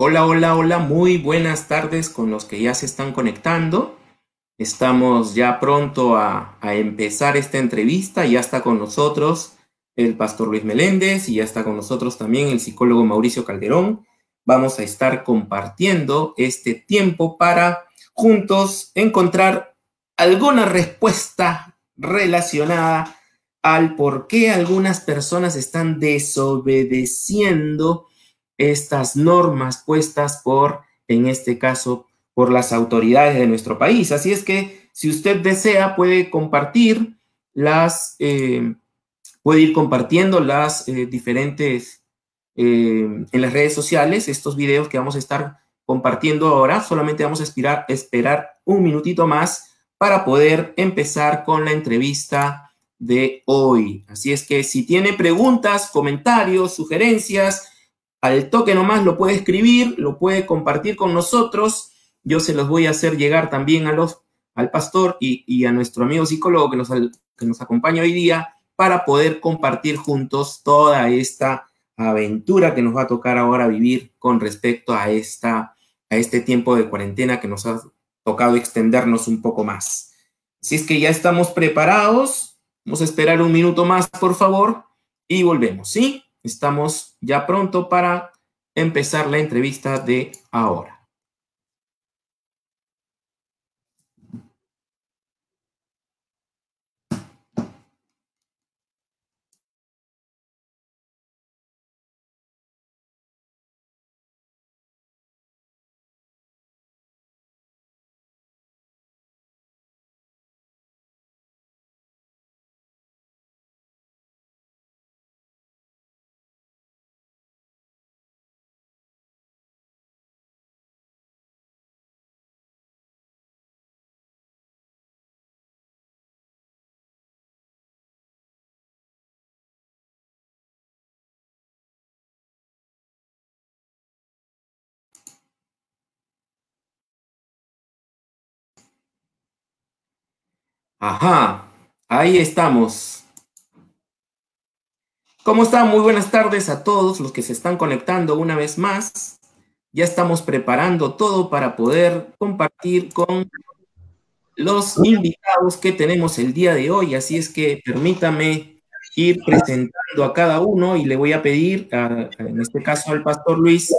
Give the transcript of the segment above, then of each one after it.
Hola, hola, hola, muy buenas tardes con los que ya se están conectando. Estamos ya pronto a empezar esta entrevista. Ya está con nosotros el pastor Luis Meléndez y ya está con nosotros también el psicólogo Mauricio Calderón. Vamos a estar compartiendo este tiempo para juntos encontrar alguna respuesta relacionada al por qué algunas personas están desobedeciendo estas normas puestas por, en este caso, por las autoridades de nuestro país. Así es que si usted desea, puede compartir puede ir compartiendo las diferentes, en las redes sociales, estos videos que vamos a estar compartiendo ahora. Solamente vamos a esperar un minutito más para poder empezar con la entrevista de hoy. Así es que si tiene preguntas, comentarios, sugerencias, al toque nomás lo puede escribir, lo puede compartir con nosotros. Yo se los voy a hacer llegar también al pastor y a nuestro amigo psicólogo que nos acompaña hoy día para poder compartir juntos toda esta aventura que nos va a tocar ahora vivir con respecto a este tiempo de cuarentena que nos ha tocado extendernos un poco más. Así es que ya estamos preparados. Vamos a esperar un minuto más, por favor, y volvemos, ¿sí? Estamos ya pronto para empezar la entrevista de ahora. Ajá, ahí estamos. ¿Cómo están? Muy buenas tardes a todos los que se están conectando una vez más. Ya estamos preparando todo para poder compartir con los invitados que tenemos el día de hoy. Así es que permítame ir presentando a cada uno y le voy a pedir, en este caso al pastor Luis,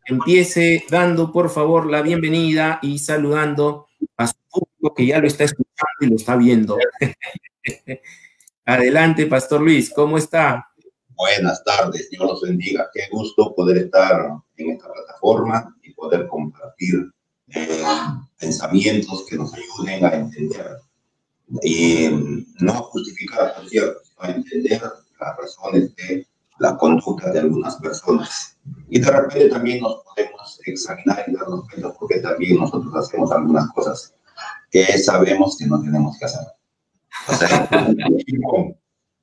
que empiece dando por favor la bienvenida y saludando a su público que ya lo está escuchando y lo está viendo. Adelante, pastor Luis, ¿cómo está? Buenas tardes, Dios los bendiga. Qué gusto poder estar en esta plataforma y poder compartir pensamientos que nos ayuden a entender y no a justificar, por cierto, sino a entender las razones de la conducta de algunas personas. Y de repente también nos podemos examinar y darnos cuenta porque también nosotros hacemos algunas cosas que sabemos que no tenemos que hacer. O sea,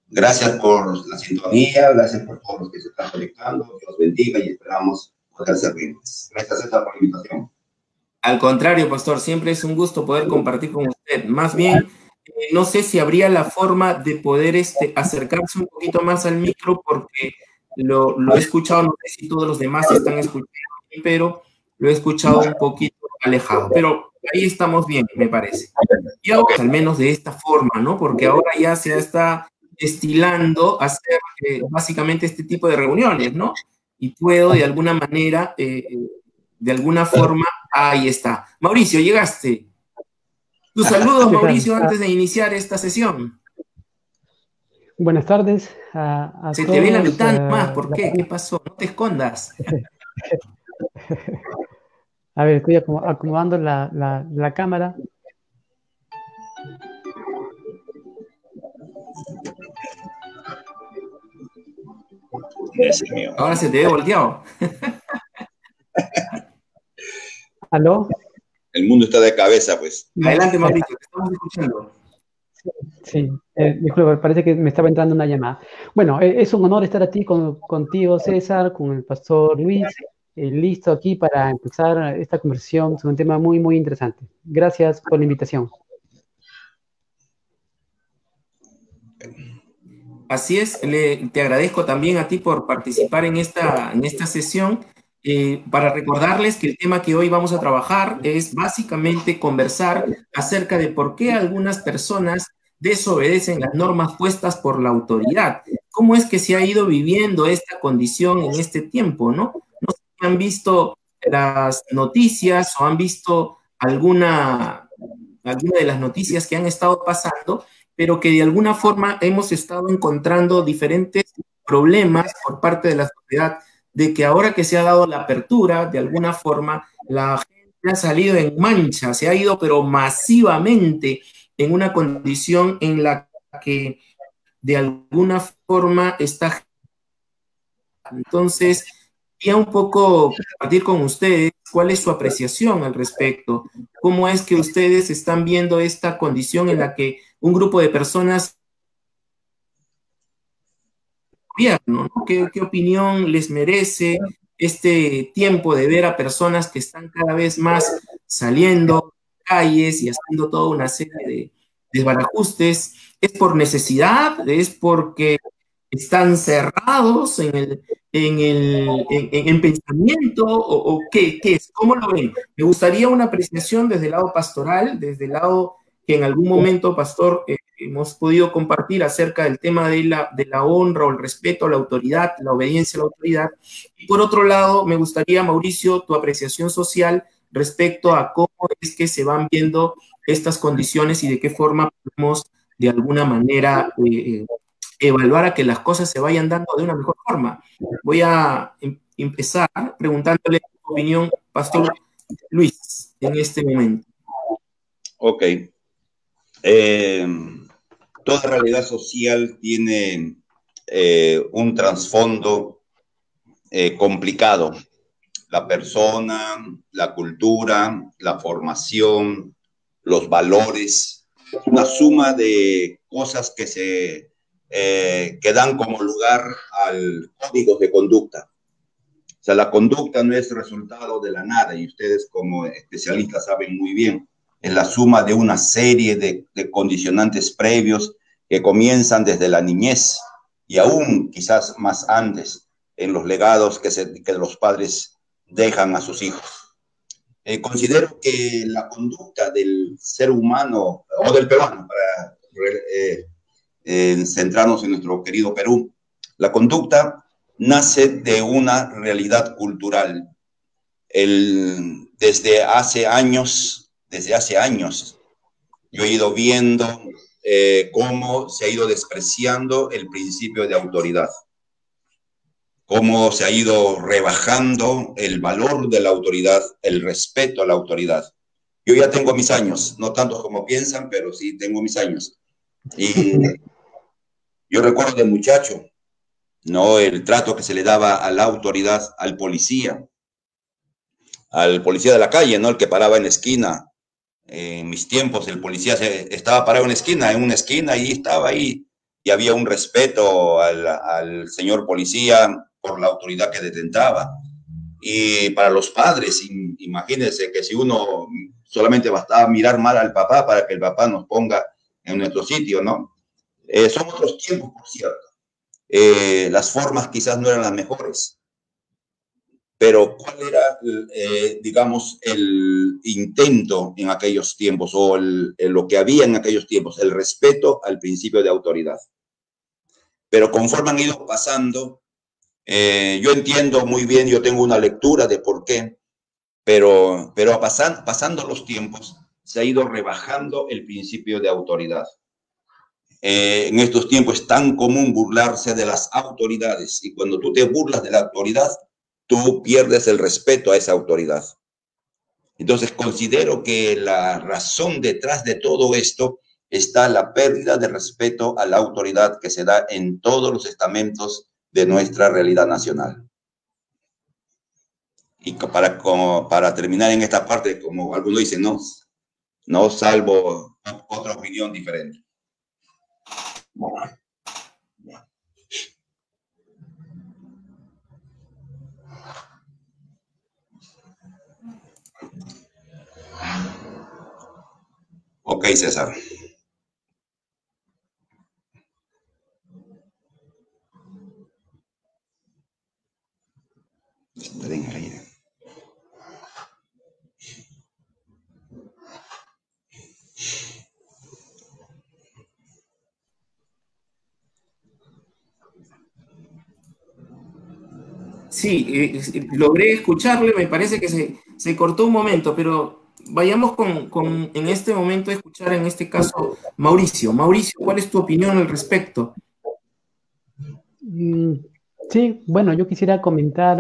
gracias por la sintonía, gracias por todos los que se están conectando, Dios bendiga y esperamos poder servirles. Gracias, César, por la invitación. Al contrario, pastor, siempre es un gusto poder compartir con usted. Más bien, no sé si habría la forma de poder acercarse un poquito más al micro porque lo he escuchado, no sé si todos los demás están escuchando, pero lo he escuchado un poquito alejado. Pero ahí estamos bien, me parece. Y ahora, al menos de esta forma, ¿no? Porque ahora ya se está estilando hacer básicamente este tipo de reuniones, ¿no? Y puedo de alguna manera, de alguna forma, ahí está. Mauricio, llegaste. Tus saludos, ¿Qué tal? Mauricio, antes de iniciar esta sesión. Buenas tardes a Se te ve la todos. mitad más. ¿Por qué? ¿Qué pasó? No te escondas. A ver, estoy acomodando la cámara. Ahora se te ve volteado. ¿Aló? El mundo está de cabeza, pues. Adelante, Mauricio, te estamos escuchando. Sí, disculpa, parece que me estaba entrando una llamada. Bueno, es un honor estar aquí contigo, César, con el pastor Luis, listo aquí para empezar esta conversación sobre un tema muy, muy interesante. Gracias por la invitación. Así es, te agradezco también a ti por participar en esta sesión para recordarles que el tema que hoy vamos a trabajar es básicamente conversar acerca de por qué algunas personas desobedecen las normas puestas por la autoridad. ¿Cómo es que se ha ido viviendo esta condición en este tiempo, no? No sé si han visto las noticias o han visto alguna de las noticias que han estado pasando, pero que de alguna forma hemos estado encontrando diferentes problemas por parte de la sociedad, de que ahora que se ha dado la apertura, de alguna forma, la gente ha salido en mancha, se ha ido pero masivamente en una condición en la que de alguna forma está. Entonces, quería un poco compartir con ustedes cuál es su apreciación al respecto, cómo es que ustedes están viendo esta condición en la que un grupo de personas gobierno, ¿no? ¿Qué opinión les merece este tiempo de ver a personas que están cada vez más saliendo a calles y haciendo toda una serie de desbarajustes? ¿Es por necesidad? ¿Es porque están cerrados en pensamiento? ¿O qué es? ¿Cómo lo ven? Me gustaría una apreciación desde el lado pastoral, desde el lado que en algún momento, pastor, hemos podido compartir acerca del tema de la honra o el respeto a la autoridad, la obediencia a la autoridad. Y por otro lado, me gustaría, Mauricio, tu apreciación social respecto a cómo es que se van viendo estas condiciones y de qué forma podemos, de alguna manera, evaluar a que las cosas se vayan dando de una mejor forma. Voy a empezar preguntándole tu opinión, Pastor Luis, en este momento. Ok. Toda realidad social tiene un trasfondo complicado. La persona, la cultura, la formación, los valores, una suma de cosas que dan como lugar al código de conducta. O sea, la conducta no es resultado de la nada y ustedes como especialistas saben muy bien, es la suma de una serie de condicionantes previos que comienzan desde la niñez y aún quizás más antes en los legados que los padres dejan a sus hijos. Considero que la conducta del ser humano o del peruano, para centrarnos en nuestro querido Perú, la conducta nace de una realidad cultural. Desde hace años, yo he ido viendo cómo se ha ido despreciando el principio de autoridad, cómo se ha ido rebajando el valor de la autoridad, el respeto a la autoridad. Yo ya tengo mis años, no tantos como piensan, pero sí tengo mis años. Y yo recuerdo de muchacho, ¿no? El trato que se le daba a la autoridad, al policía de la calle, ¿no? El que paraba en la esquina. En mis tiempos el policía estaba parado en una esquina y estaba ahí. Y había un respeto al señor policía por la autoridad que detentaba. Y para los padres, imagínense que si uno solamente bastaba mirar mal al papá para que el papá nos ponga en nuestro sitio, ¿no? Son otros tiempos, por cierto. Las formas quizás no eran las mejores, pero ¿cuál era, digamos, el intento en aquellos tiempos o lo que había en aquellos tiempos? El respeto al principio de autoridad. Pero conforme han ido pasando, yo entiendo muy bien, yo tengo una lectura de por qué, pero pasando los tiempos, se ha ido rebajando el principio de autoridad. En estos tiempos es tan común burlarse de las autoridades y cuando tú te burlas de la autoridad, tú pierdes el respeto a esa autoridad. Entonces considero que la razón detrás de todo esto está la pérdida de respeto a la autoridad que se da en todos los estamentos de nuestra realidad nacional. Y para terminar en esta parte, como algunos dicen, no salvo otra opinión diferente. Ok, César. Estaré en el aire. Sí, logré escucharle, me parece que se cortó un momento, pero vayamos en este momento a escuchar en este caso Mauricio. Mauricio, ¿cuál es tu opinión al respecto? Mm, sí, bueno, yo quisiera comentar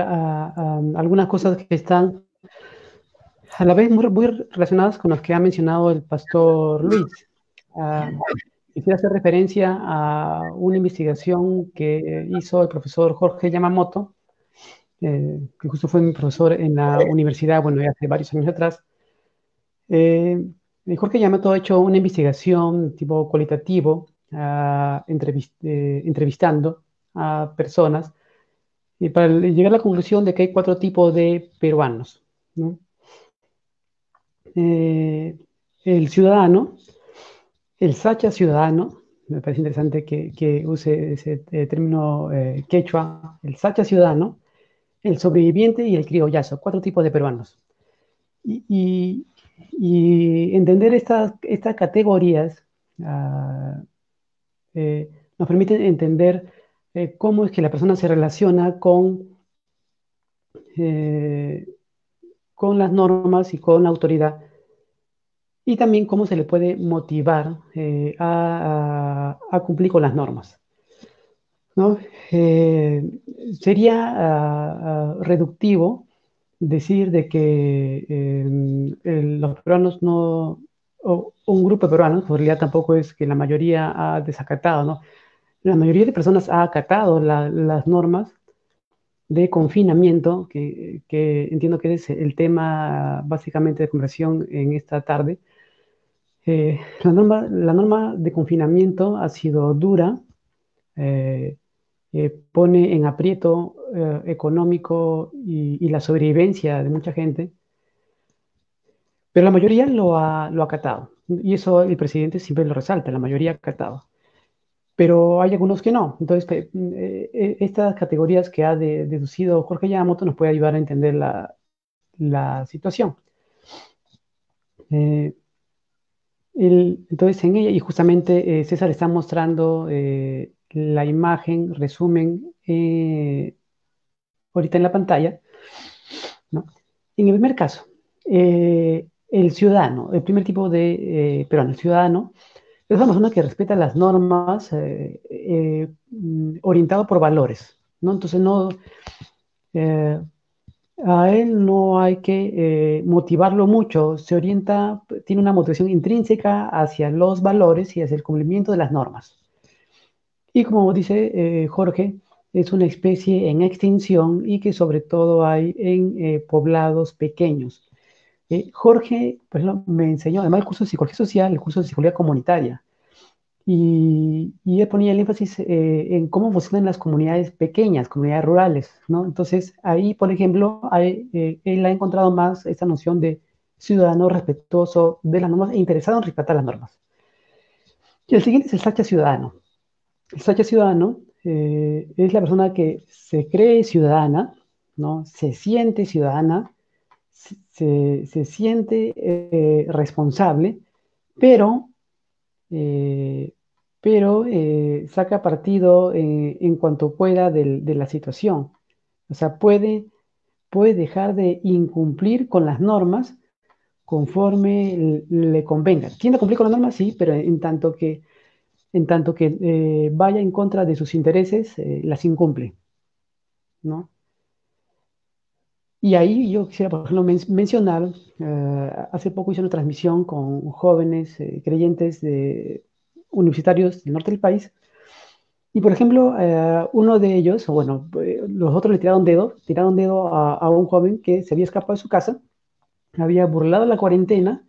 algunas cosas que están a la vez muy relacionadas con las que ha mencionado el pastor Luis. Ah, Quisiera hacer referencia a una investigación que hizo el profesor Jorge Yamamoto, que justo fue mi profesor en la universidad, bueno, ya hace varios años atrás. Eh, Jorge Yamamoto ha hecho una investigación tipo cualitativo, entrevistando a personas, y para llegar a la conclusión de que hay cuatro tipos de peruanos, ¿no? Eh, el ciudadano, el sacha ciudadano, me parece interesante que use ese término quechua, el sacha ciudadano, el sobreviviente y el criollazo, cuatro tipos de peruanos. Y, y- y entender estas categorías ah, eh, nos permite entender cómo es que la persona se relaciona eh, con las normas y con la autoridad, y también cómo se le puede motivar a cumplir con las normas, ¿no? Eh, Sería reductivo decir de que los peruanos no, o un grupo de peruanos, en realidad tampoco es que la mayoría ha desacatado, ¿no? La mayoría de personas ha acatado las normas de confinamiento, que entiendo que es el tema básicamente de conversación en esta tarde. La norma de confinamiento ha sido dura, eh, pone en aprieto económico y la sobrevivencia de mucha gente, pero la mayoría lo ha acatado. Y eso el presidente siempre lo resalta, la mayoría ha acatado. Pero hay algunos que no. Entonces, estas categorías que ha deducido Jorge Yamamoto nos puede ayudar a entender la situación. Eh, entonces, en ella, y justamente César está mostrando la imagen, resumen, ahorita en la pantalla, ¿no? En el primer caso, el ciudadano, el primer tipo de peruano, el ciudadano, es una persona que respeta las normas orientado por valores, ¿no? Entonces, eh, a él no hay que motivarlo mucho, se orienta, tiene una motivación intrínseca hacia los valores y hacia el cumplimiento de las normas. Y como dice Jorge, es una especie en extinción y que sobre todo hay en poblados pequeños. Jorge, pues, me enseñó, además el curso de psicología social, el curso de psicología comunitaria, y él ponía el énfasis en cómo funcionan las comunidades pequeñas, comunidades rurales, ¿no? Entonces, ahí, por ejemplo, él ha encontrado más esta noción de ciudadano respetuoso de las normas e interesado en respetar las normas. Y el siguiente es el sacha ciudadano. El sacha ciudadano es la persona que se cree ciudadana, ¿no? Se siente ciudadana, se siente responsable, pero eh, saca partido en cuanto pueda de la situación. O sea, puede dejar de incumplir con las normas conforme le convenga. Tiende a cumplir con las normas, sí, pero en tanto que vaya en contra de sus intereses, las incumple, ¿no? Y ahí yo quisiera, por ejemplo, mencionar, hace poco hice una transmisión con jóvenes creyentes universitarios del norte del país. Y por ejemplo, uno de ellos, o bueno, los otros le tiraron dedo a un joven que se había escapado de su casa, había burlado la cuarentena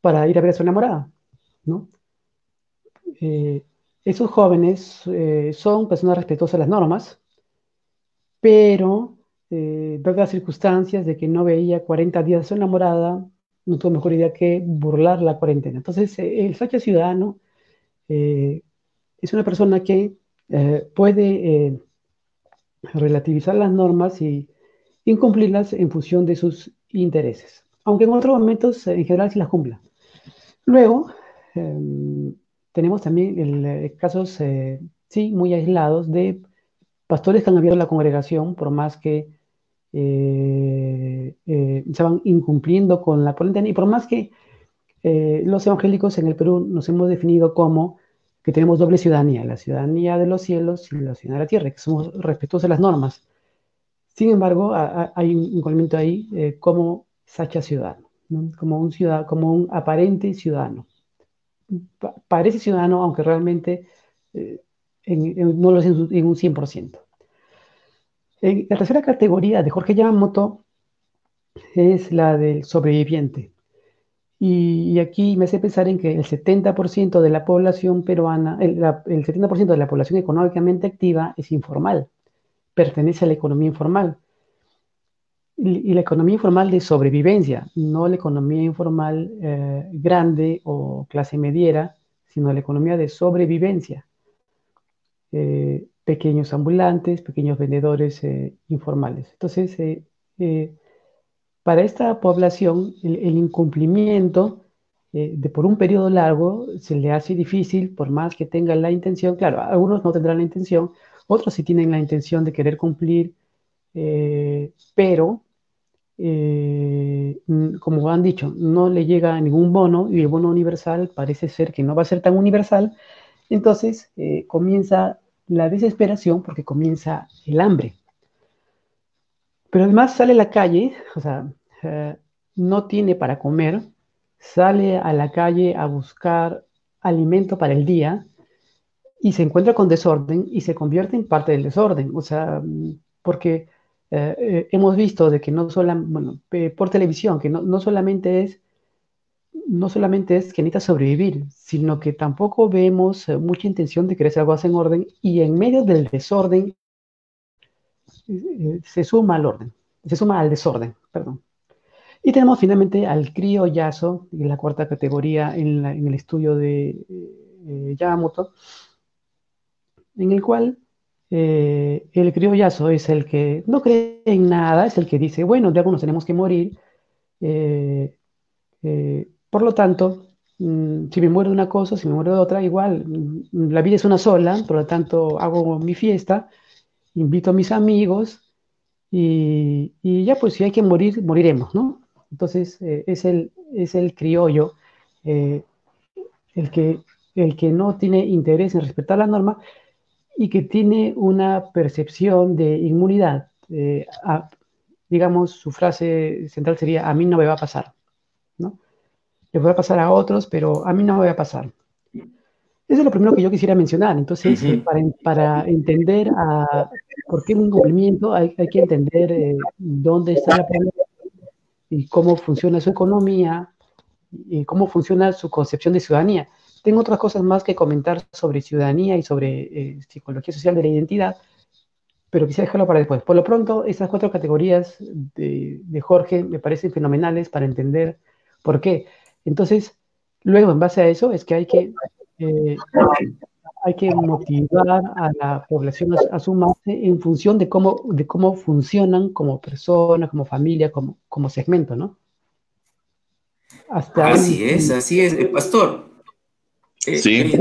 para ir a ver a su enamorada, ¿no? Eh, Esos jóvenes son personas respetuosas de las normas, pero dadas las circunstancias de que no veía 40 días a su enamorada, no tuvo mejor idea que burlar la cuarentena. Entonces, el facha ciudadano eh, es una persona que puede relativizar las normas y incumplirlas en función de sus intereses, aunque en otros momentos en general sí las cumpla. Luego, tenemos también casos, sí, muy aislados de pastores que han abierto la congregación, por más que estaban incumpliendo con la cuarentena, y por más que los evangélicos en el Perú nos hemos definido como que tenemos doble ciudadanía, la ciudadanía de los cielos y la ciudadanía de la tierra, que somos respetuosos de las normas. Sin embargo, hay un incumplimiento ahí como sacha ciudadano, ¿no? Como un aparente ciudadano. Parece ciudadano, aunque realmente eh, no lo es en un 100%. La tercera categoría de Jorge Yamamoto es la del sobreviviente. Y aquí me hace pensar en que el 70% de la población peruana, el 70% de la población económicamente activa es informal, pertenece a la economía informal. Y la economía informal de sobrevivencia, no la economía informal grande o clase mediera, sino la economía de sobrevivencia. Pequeños ambulantes, pequeños vendedores informales. Entonces, para esta población, el incumplimiento de por un periodo largo se le hace difícil, por más que tengan la intención. Claro, algunos no tendrán la intención, otros sí tienen la intención de querer cumplir, pero como han dicho, no le llega ningún bono, y el bono universal parece ser que no va a ser tan universal. Entonces comienza la desesperación porque comienza el hambre. Pero además sale a la calle, o sea, no tiene para comer, sale a la calle a buscar alimento para el día y se encuentra con desorden y se convierte en parte del desorden. O sea, porque hemos visto de que no solamente, bueno, por televisión, que no solamente es que necesita sobrevivir, sino que tampoco vemos mucha intención de querer hacer algo en orden, y en medio del desorden se suma al orden, se suma al desorden, perdón. Y tenemos finalmente al criollazo, en la cuarta categoría en el estudio de Yamamoto, en el cual el criollazo es el que no cree en nada, es el que dice, bueno, de algunos tenemos que morir, por lo tanto, si me muero de una cosa, si me muero de otra, igual, la vida es una sola, por lo tanto hago mi fiesta, invito a mis amigos y ya pues si hay que morir, moriremos, ¿no? Entonces es el criollo eh, el que, el que no tiene interés en respetar la norma y que tiene una percepción de inmunidad. Digamos, su frase central sería, a mí no me va a pasar, ¿no? Le va a pasar a otros, pero a mí no me va a pasar. Eso es lo primero que yo quisiera mencionar. Entonces, para entender por qué un incumplimiento, hay que entender dónde está la población y cómo funciona su economía y cómo funciona su concepción de ciudadanía. Tengo otras cosas más que comentar sobre ciudadanía y sobre psicología social de la identidad, pero quisiera dejarlo para después. Por lo pronto, esas 4 categorías de Jorge me parecen fenomenales para entender por qué. Entonces, luego, en base a eso, es que hay que motivar a la población a sumarse en función de cómo funcionan como persona, como familia, como segmento, ¿no? Hasta ahí. Así es. Pastor, Sí,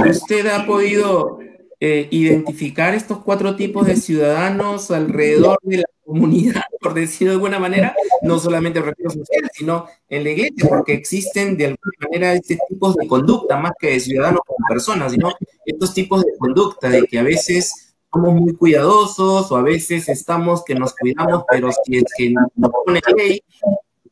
¿usted ha podido identificar estos 4 tipos de ciudadanos alrededor de la comunidad, por decirlo de alguna manera? No solamente en redes sociales, sino en la iglesia, porque existen de alguna manera este tipos de conducta, más que de ciudadanos como personas, sino estos tipos de conducta, de que a veces somos muy cuidadosos o a veces estamos que nos cuidamos, pero si es que nos pone ley,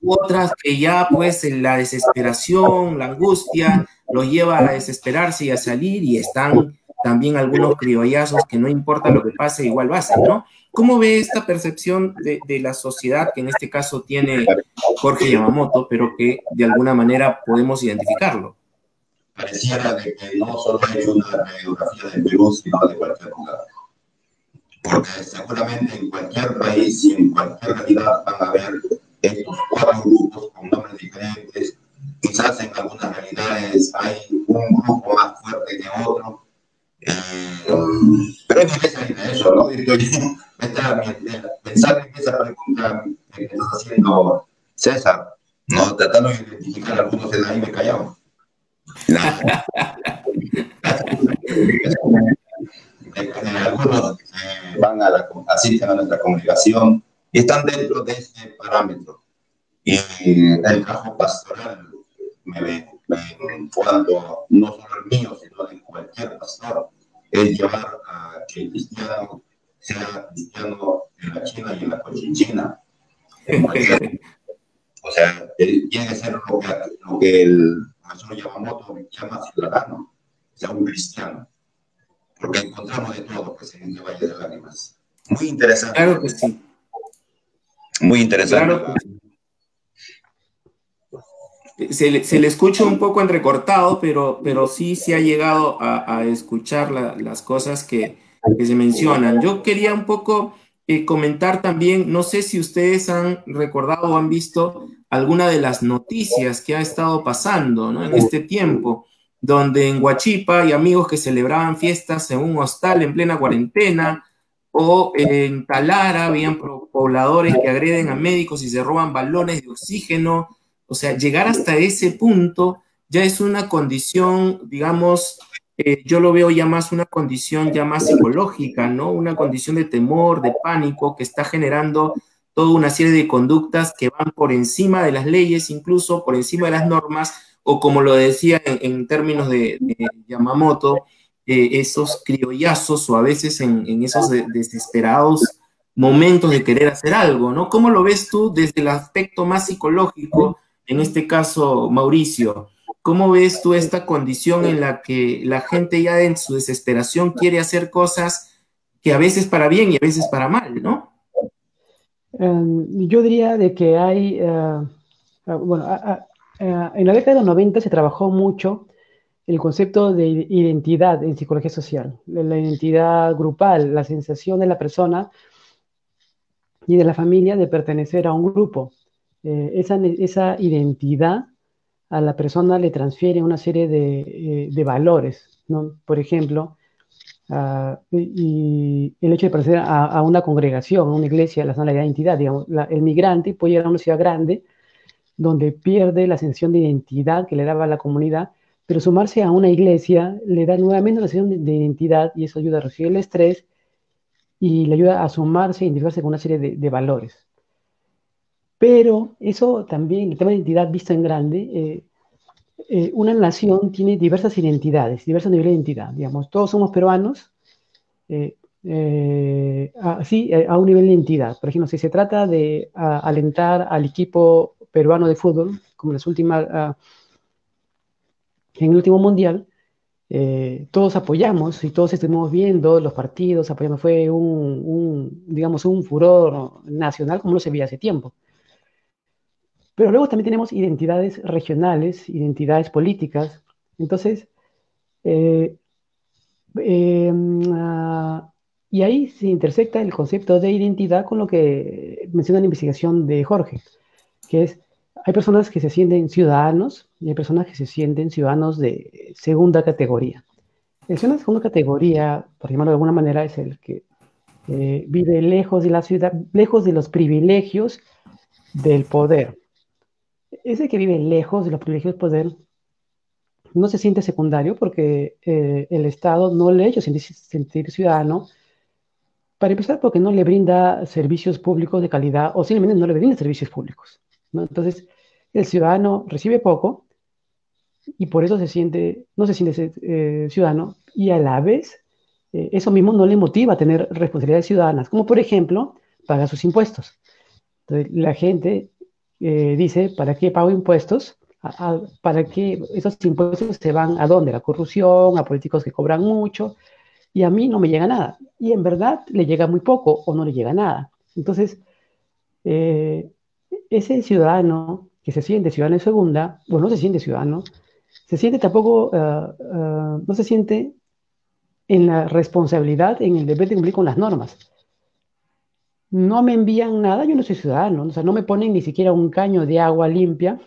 otras que ya pues la desesperación, la angustia, los lleva a desesperarse y a salir, y están también algunos criollazos que no importa lo que pase, igual lo hacen, ¿no? ¿Cómo ve esta percepción de la sociedad que en este caso tiene Jorge Yamamoto, pero que de alguna manera podemos identificarlo? pareciera de que no solo hay una radiografía del Perú, sino de cualquier lugar. Porque seguramente en cualquier país y en cualquier realidad van a haber estos 4 grupos con nombres diferentes. Quizás en algunas realidades hay un grupo más fuerte que otro. Pero es difícil de eso, ¿no? Pensar en esa pregunta que estás haciendo, César, ¿no? Tratando de identificar algunos de ahí me callamos. Algunos asisten a nuestra congregación y están dentro de ese parámetro. Y el trabajo pastoral, cuando no solo el mío, sino de cualquier pastor, es llevar a que el cristiano sea cristiano en la China y en la Cochinchina. O sea, tiene que ser lo que el maestro Yamamoto llama ciudadano, o sea, un cristiano, porque encontramos de todo pues, en el Valle de Lágrimas. Muy interesante. Claro que sí. Muy interesante. Claro. Se le escucha un poco entrecortado, pero sí se ha llegado a escuchar las cosas que se mencionan. Yo quería un poco comentar también, no sé si ustedes han recordado o han visto alguna de las noticias que ha estado pasando, ¿no? En este tiempo, donde en Huachipa hay amigos que celebraban fiestas en un hostal en plena cuarentena, o en Talara habían pobladores que agreden a médicos y se roban balones de oxígeno. O sea, llegar hasta ese punto ya es una condición, digamos, yo lo veo ya más una condición ya más psicológica, ¿no? Una condición de temor, de pánico, que está generando toda una serie de conductas que van por encima de las leyes, incluso por encima de las normas, o como lo decía en términos de Yamamoto, esos criollazos o a veces en esos desesperados momentos de querer hacer algo, ¿no? ¿Cómo lo ves tú desde el aspecto más psicológico? En este caso, Mauricio, ¿cómo ves tú esta condición en la que la gente ya en su desesperación quiere hacer cosas que a veces para bien y a veces para mal, ¿no? Yo diría de que hay, bueno, en la década de los 90 se trabajó mucho el concepto de identidad en psicología social, la identidad grupal, la sensación de la persona y de la familia de pertenecer a un grupo. Esa identidad a la persona le transfiere una serie de valores, ¿no? Por ejemplo, y el hecho de pertenecer a una congregación, a una iglesia, la identidad, digamos, el migrante puede llegar a una ciudad grande donde pierde la sensación de identidad que le daba a la comunidad, pero sumarse a una iglesia le da nuevamente una sensación de identidad y eso ayuda a reducir el estrés y le ayuda a sumarse e identificarse con una serie de valores. Pero eso también, el tema de identidad visto en grande, una nación tiene diversas identidades, diversos niveles de identidad. Digamos, todos somos peruanos, sí, a un nivel de identidad. Por ejemplo, si se trata de alentar al equipo peruano de fútbol, como en el último mundial, todos apoyamos y todos estuvimos viendo los partidos, apoyando, fue digamos, un furor nacional como no se veía hace tiempo. Pero luego también tenemos identidades regionales, identidades políticas. Entonces, eh, eh, y ahí se intersecta el concepto de identidad con lo que menciona la investigación de Jorge, que es, hay personas que se sienten ciudadanos y hay personas que se sienten ciudadanos de segunda categoría. El ciudadano de segunda categoría, por llamarlo de alguna manera, es el que vive lejos de la ciudad, lejos de los privilegios del poder. Ese que vive lejos de los privilegios del poder no se siente secundario porque el Estado no le ha hecho sentir ciudadano, para empezar porque no le brinda servicios públicos de calidad o simplemente no le brinda servicios públicos, ¿no? Entonces, el ciudadano recibe poco y por eso no se siente ciudadano y a la vez eso mismo no le motiva a tener responsabilidades ciudadanas, como por ejemplo, pagar sus impuestos. Entonces, la gente dice, ¿para qué pago impuestos? ¿Para qué esos impuestos se van a dónde? A la corrupción, a políticos que cobran mucho, y a mí no me llega nada. Y en verdad le llega muy poco o no le llega nada. Entonces, eh, ese ciudadano que se siente ciudadano de segunda, o no se siente ciudadano, se siente tampoco, no se siente en la responsabilidad, en el deber de cumplir con las normas. No me envían nada, yo no soy ciudadano, o sea, no me ponen ni siquiera un caño de agua limpia,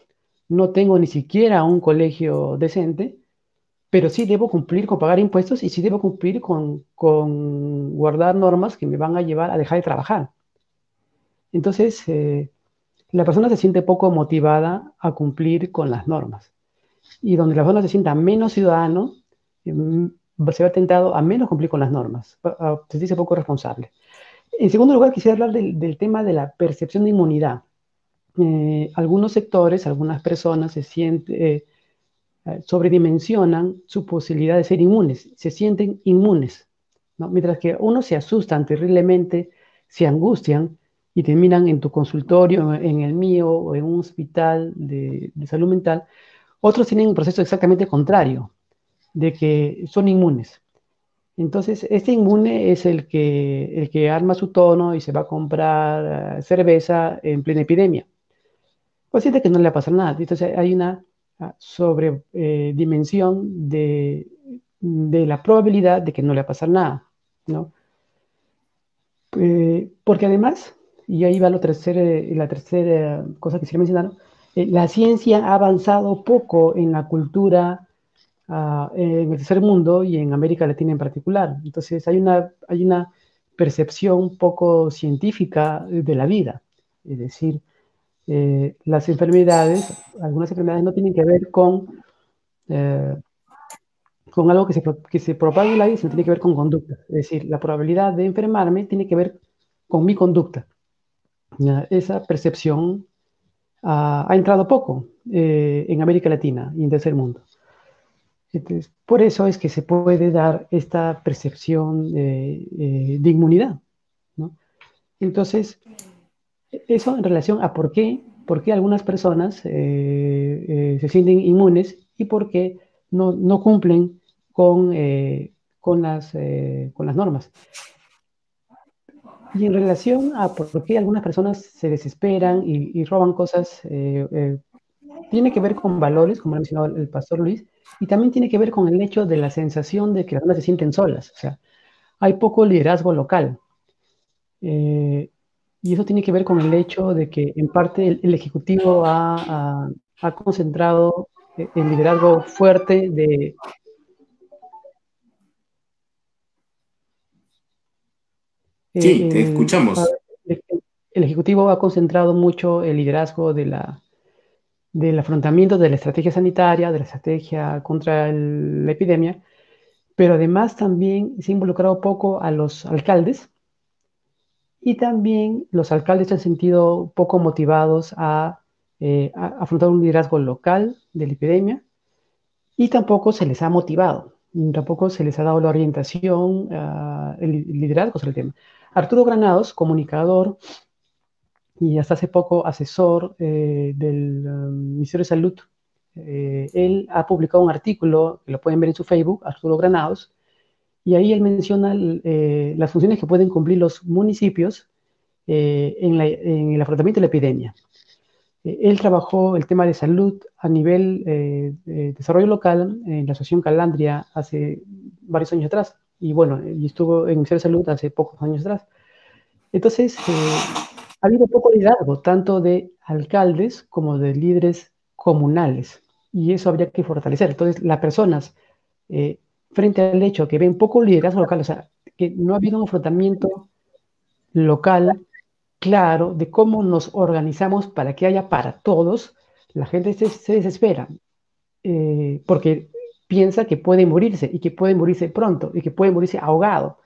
no tengo ni siquiera un colegio decente, pero sí debo cumplir con pagar impuestos y sí debo cumplir con guardar normas que me van a llevar a dejar de trabajar. Entonces, la persona se siente poco motivada a cumplir con las normas. Y donde la persona se sienta menos ciudadano, se va tentado a menos cumplir con las normas, a sentirse poco responsable. En segundo lugar, quisiera hablar del tema de la percepción de inmunidad. Algunos sectores, algunas personas se sienten, sobredimensionan su posibilidad de ser inmunes, se sienten inmunes, ¿no? Mientras que unos se asustan terriblemente, se angustian y terminan en tu consultorio, en el mío o en un hospital de salud mental. Otros tienen un proceso exactamente contrario, de que son inmunes. Entonces, este inmune es el que arma su tono y se va a comprar cerveza en plena epidemia. Pues siente que no le va a pasar nada. Entonces, hay una sobredimensión de la probabilidad de que no le va a pasar nada, ¿no? Porque además, y ahí va la tercera cosa que quisiera mencionar, la ciencia ha avanzado poco en la cultura en el tercer mundo y en América Latina en particular. Entonces hay una percepción poco científica de la vida. Es decir, las enfermedades, algunas enfermedades no tienen que ver eh, con algo que se propague en la vida, sino tiene que ver con conducta. Es decir, la probabilidad de enfermarme tiene que ver con mi conducta. ¿Ya? Esa percepción ha entrado poco en América Latina y en tercer mundo. Entonces, por eso es que se puede dar esta percepción de inmunidad, ¿no? Entonces, eso en relación a por qué algunas personas se sienten inmunes y por qué no cumplen con las normas. Y en relación a por qué algunas personas se desesperan y roban cosas, tiene que ver con valores, como ha mencionado el pastor Luis, y también tiene que ver con el hecho de la sensación de que las personas se sienten solas. O sea, hay poco liderazgo local. Y eso tiene que ver con el hecho de que en parte el Ejecutivo ha concentrado el liderazgo fuerte Sí, te escuchamos. el Ejecutivo ha concentrado mucho el liderazgo del afrontamiento de la estrategia sanitaria, de la estrategia contra la epidemia, pero además también se ha involucrado poco a los alcaldes y también los alcaldes se han sentido poco motivados a afrontar un liderazgo local de la epidemia y tampoco se les ha motivado, tampoco se les ha dado la orientación, el liderazgo sobre el tema. Arturo Granados, comunicador y hasta hace poco asesor del Ministerio de Salud, él ha publicado un artículo, que lo pueden ver en su Facebook, Arturo Granados, y ahí él menciona las funciones que pueden cumplir los municipios en el afrontamiento de la epidemia. Él trabajó el tema de salud a nivel de desarrollo local en la Asociación Calandria hace varios años atrás, y bueno, y estuvo en el Ministerio de Salud hace pocos años atrás. Entonces, ha habido poco liderazgo, tanto de alcaldes como de líderes comunales, y eso habría que fortalecer. Entonces, las personas, frente al hecho que ven poco liderazgo local, o sea, que no ha habido un afrontamiento local claro de cómo nos organizamos para que haya para todos, la gente se desespera, porque piensa que puede morirse y que puede morirse pronto y que puede morirse ahogado.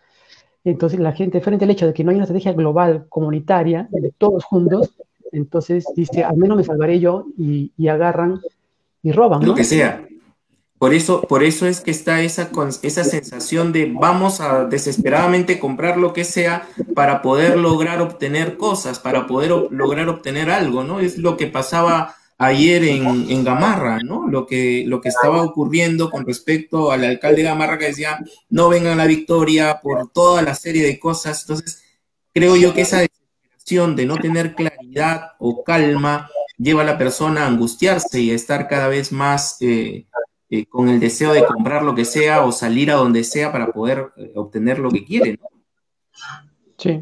Entonces la gente, frente al hecho de que no hay una estrategia global comunitaria de todos juntos, entonces dice, al menos me salvaré yo y agarran y roban, Lo ¿no? que sea. Por eso es que está esa sensación de vamos a desesperadamente comprar lo que sea para poder lograr obtener cosas, para poder lograr obtener algo, ¿no? Es lo que pasaba ayer en Gamarra, ¿no? Lo que estaba ocurriendo con respecto al alcalde de Gamarra que decía, no vengan a la victoria por toda la serie de cosas. Entonces, creo yo que esa desesperación de no tener claridad o calma lleva a la persona a angustiarse y a estar cada vez más con el deseo de comprar lo que sea o salir a donde sea para poder obtener lo que quiere, ¿no? Sí.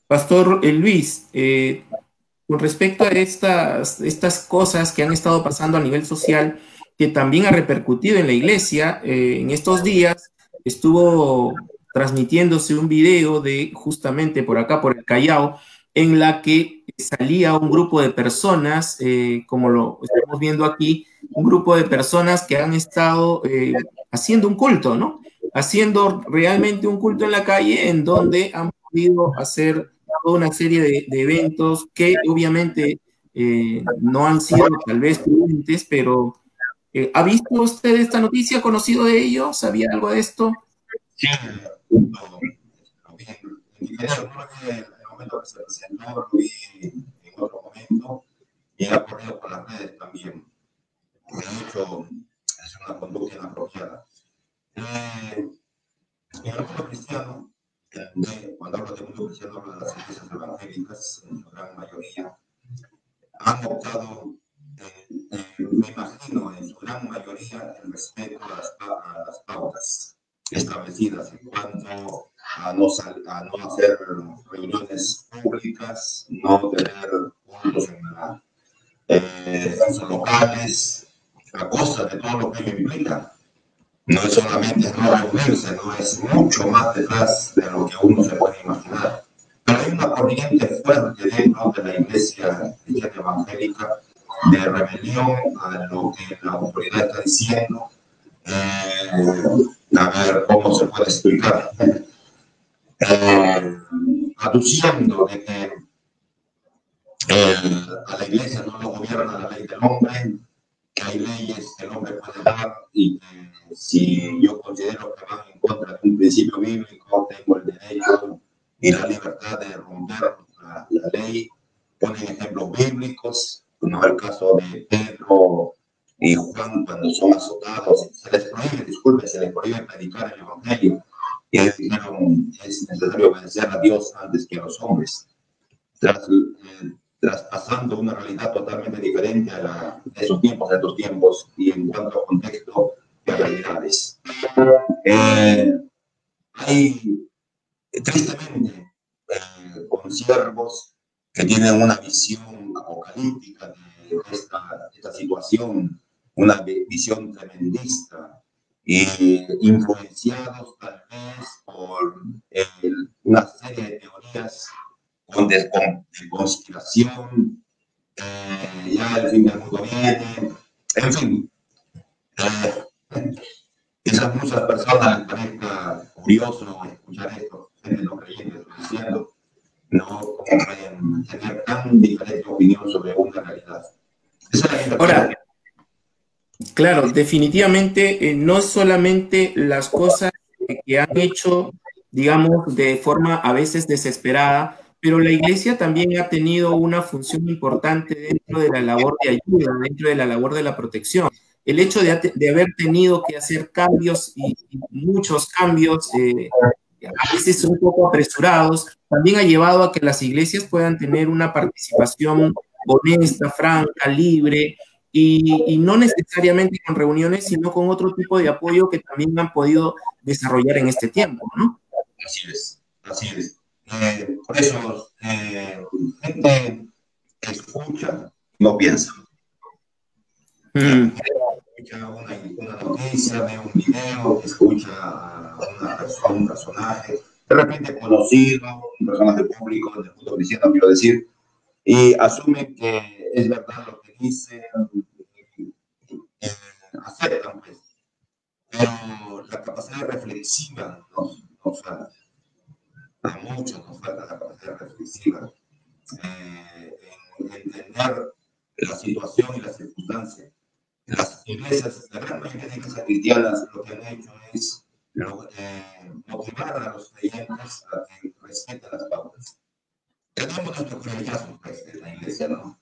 Pastor Luis, con respecto a estas cosas que han estado pasando a nivel social, que también ha repercutido en la iglesia, en estos días estuvo transmitiéndose un video de justamente por acá, por el Callao, en la que salía un grupo de personas, como lo estamos viendo aquí, un grupo de personas que han estado haciendo un culto, ¿no? Haciendo realmente un culto en la calle en donde han podido hacer toda una serie de eventos que obviamente no han sido tal vez prudentes, pero ¿ha visto usted esta noticia? ¿Ha conocido de ello? ¿Sabía algo de esto? Sí, lo vi en video, no lo vi en el momento que se presentó, lo vi en otro momento y ha corrido por las redes también. De hecho, es una conducta inapropiada. En el mundo cristiano, cuando hablo de mundo cristiano, hablo de las iglesias evangélicas, en su gran mayoría, han optado, me imagino, en su gran mayoría, el respeto a las pautas establecidas en cuanto a no hacer reuniones públicas, no tener cultos en sus locales, a costa de todo lo que ello implica. No es solamente no reunirse, no es mucho más detrás de lo que uno se puede imaginar. Pero hay una corriente fuerte dentro de la iglesia cristiana evangélica de rebelión a lo que la autoridad está diciendo. A ver cómo se puede explicar. Aduciendo de que a la iglesia no lo gobierna la ley del hombre, que hay leyes que el hombre puede dar y que si yo considero que van en contra de un principio bíblico, tengo el derecho y la libertad de romper la ley. Ponen ejemplos bíblicos, como es el caso de Pedro y Juan cuando son azotados, se les prohíbe predicar el evangelio. Y ellos dijeron, es necesario obedecer a Dios antes que a los hombres. Traspasando una realidad totalmente diferente a de esos tiempos, de estos tiempos, y en cuanto a contexto de realidades. Hay, tristemente, consiervos que tienen una visión apocalíptica de esta situación, una visión tremendista, y influenciados tal vez por una serie de teorías de conspiración, ya el fin del mundo viene, en fin. Quizás muchas personas les parezca curioso escuchar esto, gente no creyente diciendo, no pueden tener tan diferente opinión sobre una realidad. Ahora, claro, definitivamente no es solamente las cosas que han hecho, digamos, de forma a veces desesperada, pero la iglesia también ha tenido una función importante dentro de la labor de ayuda, dentro de la labor de la protección. El hecho de haber tenido que hacer cambios y muchos cambios, a veces un poco apresurados, también ha llevado a que las iglesias puedan tener una participación honesta, franca, libre, y no necesariamente con reuniones, sino con otro tipo de apoyo que también han podido desarrollar en este tiempo, ¿no? Así es, así es. Por eso, gente escucha, no piensa. Escucha una noticia, ve un video, escucha a una persona, un personaje, de repente conocido, un personaje público del mundo cristiano, quiero decir, y asume que es verdad lo que dice, aceptan, pues. Pero la capacidad reflexiva nos falta. A muchos nos falta la capacidad reflexiva, en entender la situación y las circunstancias. Las iglesias, la gran mayoría de iglesias cristianas, lo que han hecho es motivar a los creyentes a que respeten las pautas. Tenemos nuestros religiosos, pues, en la iglesia, ¿no?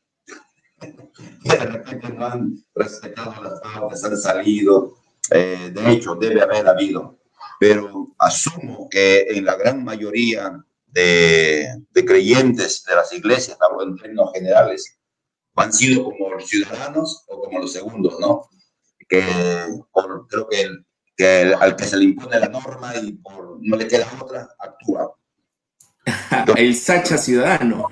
Y de repente no han respetado las pautas, han salido. De hecho, debe haber habido. Pero asumo que en la gran mayoría de creyentes de las iglesias, hablo en términos generales, han sido como los ciudadanos o como los segundos, ¿no? Creo que al que se le impone la norma y por no le queda otra, actúa. El Sacha ciudadano.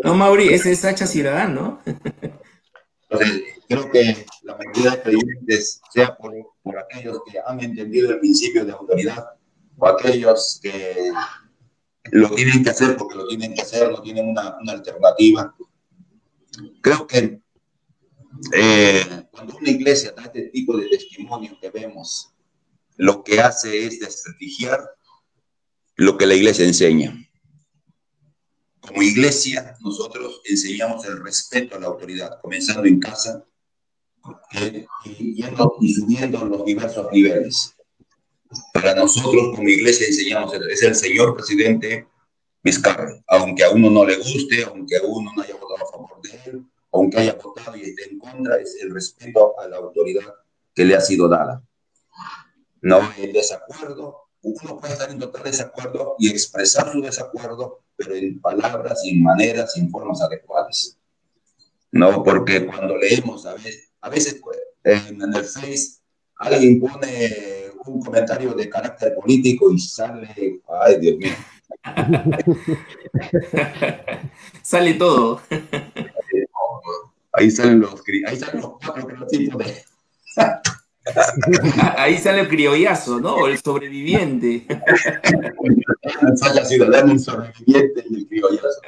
No, Mauri, ese es Sacha ciudadano. Entonces, creo que la mayoría de creyentes, sea por aquellos que han entendido el principio de autoridad o aquellos que lo tienen que hacer porque lo tienen que hacer, no tienen una alternativa. Creo que cuando una iglesia da este tipo de testimonio que vemos, lo que hace es desprestigiar lo que la iglesia enseña. Como iglesia, nosotros enseñamos el respeto a la autoridad, comenzando en casa y subiendo los diversos niveles. Para nosotros, como iglesia, enseñamos, es el señor presidente Vizcarra, aunque a uno no le guste, aunque a uno no haya votado a favor de él, aunque haya votado y esté en contra, es el respeto a la autoridad que le ha sido dada. No en desacuerdo, uno puede estar en total desacuerdo y expresar su desacuerdo, pero en palabras, en maneras, en formas adecuadas. No, porque cuando leemos, a veces en el Face, alguien pone un comentario de carácter político y sale, ay Dios mío. Sale todo. Ahí salen los cuatro tipos de... Ahí sale el criollazo, ¿no? El sobreviviente. Sale ciudadano, el sobreviviente y el criollazo.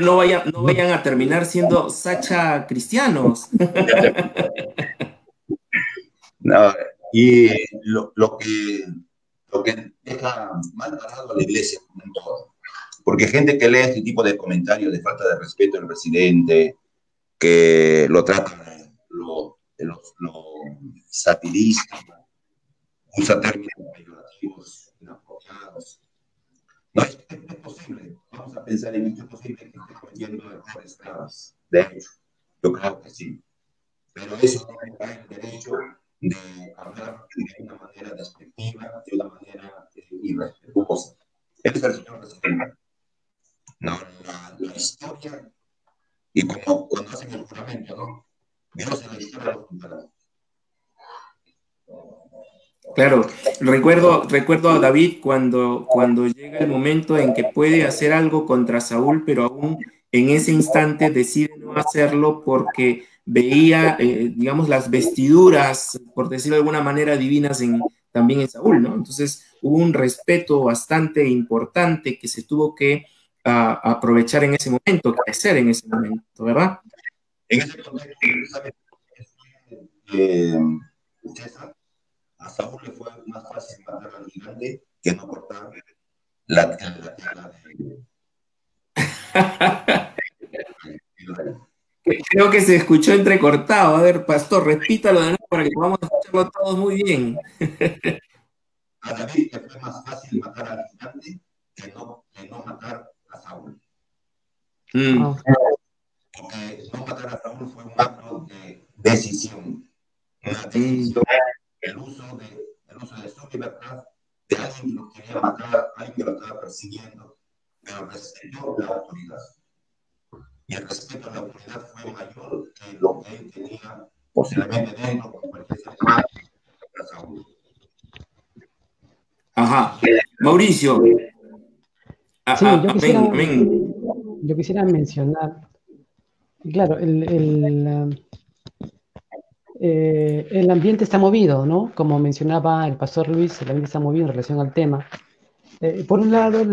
No vayan a terminar siendo Sacha cristianos. No, y lo que deja mal parado a la iglesia, como en todo. Porque gente que lee este tipo de comentarios de falta de respeto al presidente, que lo tratan, lo satiriza, usa términos peyorativos, inapropiados. No es posible, vamos a pensar en es posible que esté cometiendo errores graves. De hecho, yo creo que sí. Pero eso no me cae el derecho de hablar de una manera despectiva, de una manera irrespetuosa. Ese es el señor presidente. No, la historia, y como cuando hacen el juramento, ¿no? Dios en la historia de los jurados. Claro, recuerdo a David cuando llega el momento en que puede hacer algo contra Saúl, pero aún en ese instante decide no hacerlo porque veía, digamos, las vestiduras, por decirlo de alguna manera, divinas también en Saúl, ¿no? Entonces hubo un respeto bastante importante que se tuvo que aprovechar en ese momento, crecer en ese momento, ¿verdad? En ese contexto, ¿sabes? César, a Saúl le fue más fácil matar al gigante que no cortar la tela de... Creo que se escuchó entrecortado. A ver, pastor, repítalo de nuevo para que podamos escucharlo todos muy bien. A David le fue más fácil matar al gigante que no matar a Saúl. Porque no matar a Saúl fue un acto de decisión. Una decisión, el uso de su libertad, de alguien que lo quería matar, alguien que lo estaba persiguiendo, pero respetó la autoridad. Y el respeto a la autoridad fue mayor que lo que él tenía posiblemente dentro, como cualquier ser humano, a Saúl. Ajá. Mauricio. Sí, yo quisiera mencionar, claro, el ambiente está movido, ¿no? Como mencionaba el pastor Luis, el ambiente está movido en relación al tema. Por un lado,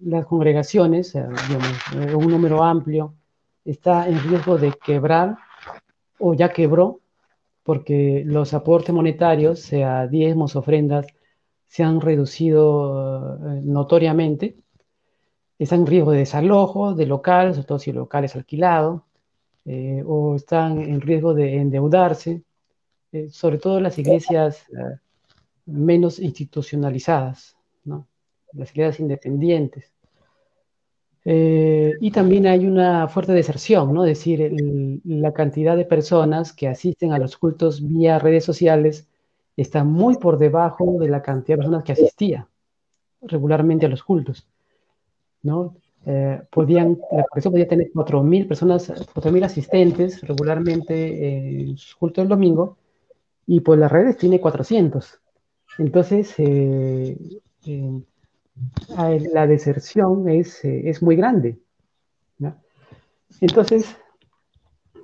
las congregaciones, digamos, un número amplio, está en riesgo de quebrar o ya quebró, porque los aportes monetarios, sea diezmos, ofrendas, se han reducido notoriamente. Están en riesgo de desalojo de local, sobre todo si el local es alquilado, o están en riesgo de endeudarse, sobre todo las iglesias menos institucionalizadas, ¿no? Las iglesias independientes. Y también hay una fuerte deserción, ¿no? Es decir, la cantidad de personas que asisten a los cultos vía redes sociales está muy por debajo de la cantidad de personas que asistía regularmente a los cultos, ¿no? La congregación podía tener 4.000 personas, 4.000 asistentes regularmente en sus cultos del domingo, y por las redes tiene 400. Entonces, la deserción es muy grande, ¿no? Entonces,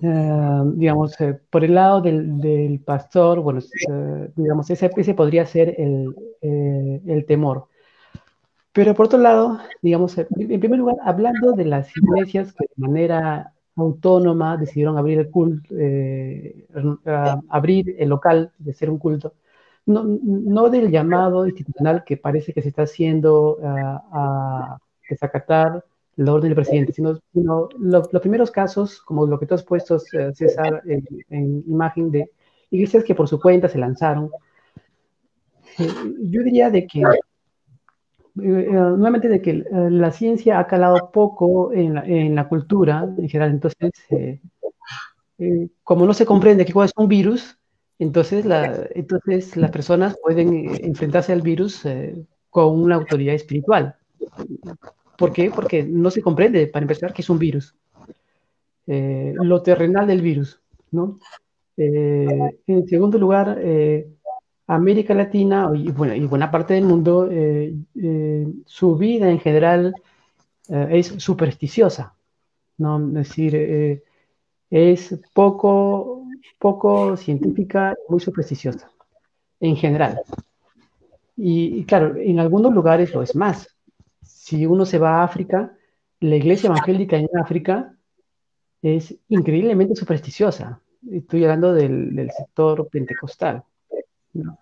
digamos, por el lado del pastor, bueno, digamos, ese podría ser el temor. Pero por otro lado, digamos, en primer lugar, hablando de las iglesias que de manera autónoma decidieron abrir abrir el local de ser un culto, no del llamado institucional que parece que se está haciendo a desacatar la orden del presidente, sino los primeros casos, como lo que tú has puesto, César, en imagen de iglesias que por su cuenta se lanzaron. Yo diría de que, nuevamente, de que la ciencia ha calado poco en la cultura en general, entonces, como no se comprende qué cosa es un virus, entonces, entonces las personas pueden enfrentarse al virus con una autoridad espiritual. ¿Por qué? Porque no se comprende, para empezar, qué es un virus. Lo terrenal del virus, ¿no? En segundo lugar, América Latina bueno, y buena parte del mundo, su vida en general es supersticiosa, ¿no? Es decir, es poco científica, muy supersticiosa, en general. Y claro, en algunos lugares lo es más. Si uno se va a África, la iglesia evangélica en África es increíblemente supersticiosa. Estoy hablando del sector pentecostal, ¿no?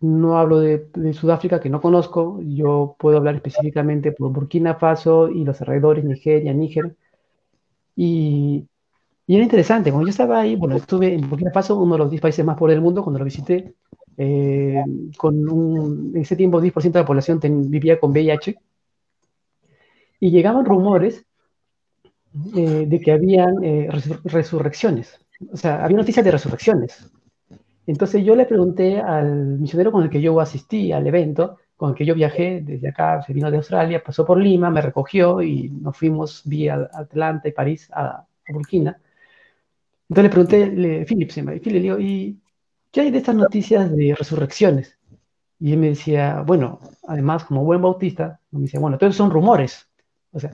No hablo de Sudáfrica, que no conozco. Yo puedo hablar específicamente por Burkina Faso y los alrededores, Nigeria, Níger. Y era interesante, cuando yo estaba ahí, bueno, estuve en Burkina Faso, uno de los 10 países más pobres del mundo, cuando lo visité, en ese tiempo 10% de la población vivía con VIH, y llegaban rumores de que habían resurrecciones, o sea, había noticias de resurrecciones. Entonces yo le pregunté al misionero con el que yo asistí al evento, con el que yo viajé desde acá, se vino de Australia, pasó por Lima, me recogió y nos fuimos vía Atlanta y París a Burkina. Entonces le pregunté, Philip se llama, y Philip le digo, ¿y qué hay de estas noticias de resurrecciones? Y él me decía, bueno, además, como buen bautista, me decía, bueno, todos son rumores. O sea,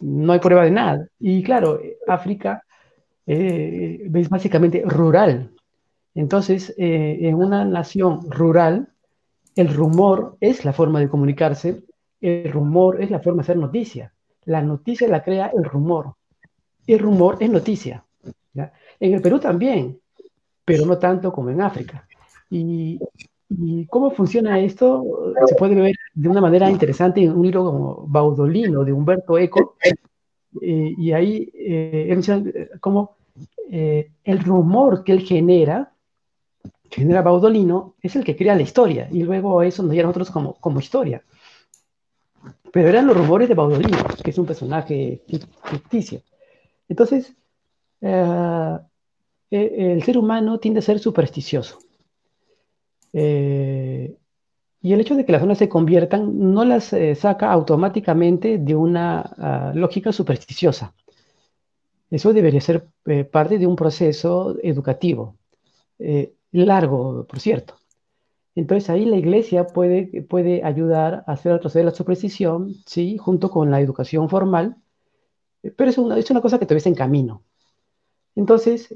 no hay prueba de nada. Y claro, África es básicamente rural. Entonces, en una nación rural, el rumor es la forma de comunicarse, el rumor es la forma de hacer noticia. La noticia la crea el rumor. El rumor es noticia, ¿ya? En el Perú también, pero no tanto como en África. ¿Y cómo funciona esto? Se puede ver de una manera interesante en un libro como Baudolino, de Humberto Eco, y ahí él menciona cómo el rumor que él genera Baudolino, es el que crea la historia, y luego eso nos llega a nosotros como historia. Pero eran los rumores de Baudolino, que es un personaje ficticio. Entonces, el ser humano tiende a ser supersticioso. Y el hecho de que las zonas se conviertan no las saca automáticamente de una lógica supersticiosa. Eso debería ser parte de un proceso educativo, largo, por cierto. Entonces ahí la iglesia puede ayudar a hacer retroceder la superstición, ¿sí? Junto con la educación formal, pero es una cosa que todavía está en camino. Entonces,